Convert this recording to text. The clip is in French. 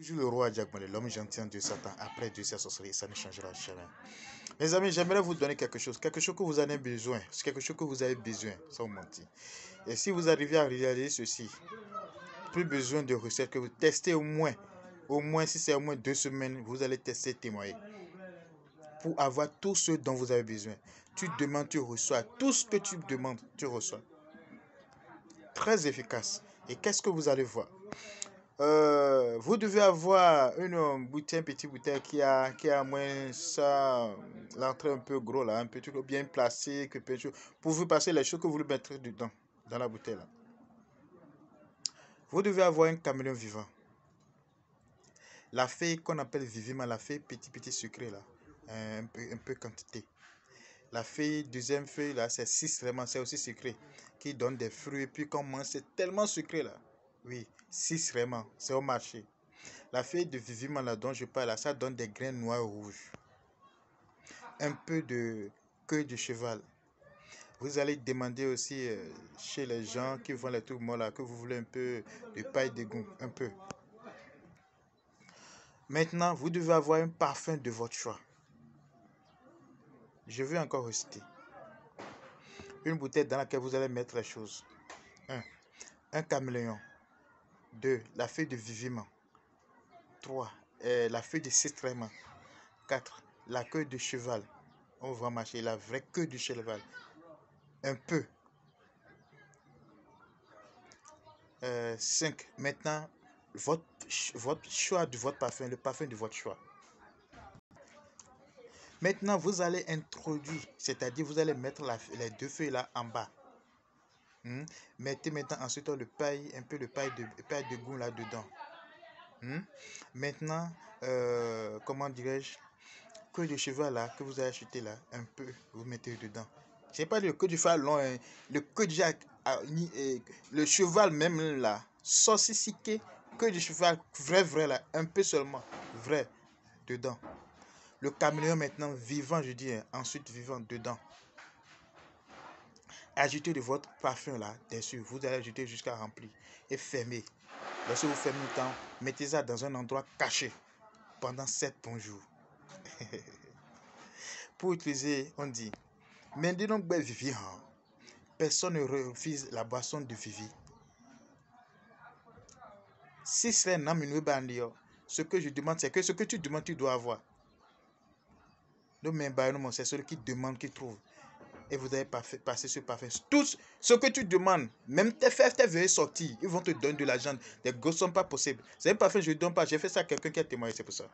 Toujours le roi Diagmolé, l'homme gentil en Dieu Satan, après Dieu sa sorcellerie, ça ne changera jamais. Mes amis, j'aimerais vous donner quelque chose que vous en avez besoin, quelque chose que vous avez besoin, sans mentir. Et si vous arrivez à réaliser ceci, plus besoin de recettes, que vous testez au moins si c'est au moins 2 semaines, vous allez tester, témoigner. Pour avoir tout ce dont vous avez besoin. Tu demandes, tu reçois. Tout ce que tu demandes, tu reçois. Très efficace. Et qu'est-ce que vous allez voir? Vous devez avoir une bouteille, petite bouteille qui a moins ça, l'entrée un peu gros là, un peu bien placé, pour vous passer les choses que vous voulez mettre dedans, dans la bouteille là. Vous devez avoir un caméléon vivant. La feuille qu'on appelle viviment, la feuille petit sucré là, un peu quantité. La feuille, deuxième feuille là, c'est 6 vraiment, c'est aussi sucré, qui donne des fruits, et puis quand on mange, c'est tellement sucré là. Oui, 6 vraiment, c'est au marché. La feuille de viviment là dont je parle là, ça donne des grains noirs rouges. Un peu de queue de cheval. Vous allez demander aussi chez les gens qui font les trucs morts là, que vous voulez un peu de paille d'égout, un peu. Maintenant, vous devez avoir un parfum de votre choix. Je vais encore reciter. Une bouteille dans laquelle vous allez mettre les choses. 1. Un caméléon. 2. La feuille de viviment. 3. La feuille de citrement. 4. La queue de cheval. On va marcher la vraie queue de cheval. Un peu. 5. Maintenant, votre choix de votre parfum, le parfum de votre choix. Maintenant, vous allez introduire, c'est-à-dire vous allez mettre les 2 feuilles là en bas. Mettez maintenant ensuite un peu de paille de goût là dedans. Maintenant, comment dirais-je, queue de cheval là que vous avez acheté là, un peu, vous mettez dedans. C'est pas le queue de cheval long, hein, le queue de le cheval même là, saucisiqué, queue de cheval vrai là, un peu seulement, vrai, dedans. Le caméléon maintenant vivant, je dis, hein, ensuite vivant dedans. Ajoutez de votre parfum là dessus, vous allez ajouter jusqu'à remplir et fermer. Lorsque vous fermez le temps, mettez ça dans un endroit caché pendant 7 bons jours. Pour utiliser, on dit, mais dis donc, Vivi, personne ne refuse la boisson de Vivi. Si c'est un homme, ce que je demande, c'est que ce que tu demandes, tu dois avoir. C'est celui qui demande, qui trouve. Et vous allez passer ce parfum. Tout ce que tu demandes, même tes frères veulent sortir, ils vont te donner de l'argent. Les gosses ne sont pas possibles. C'est un parfum, je ne donne pas. J'ai fait ça à quelqu'un qui a témoigné, c'est pour ça.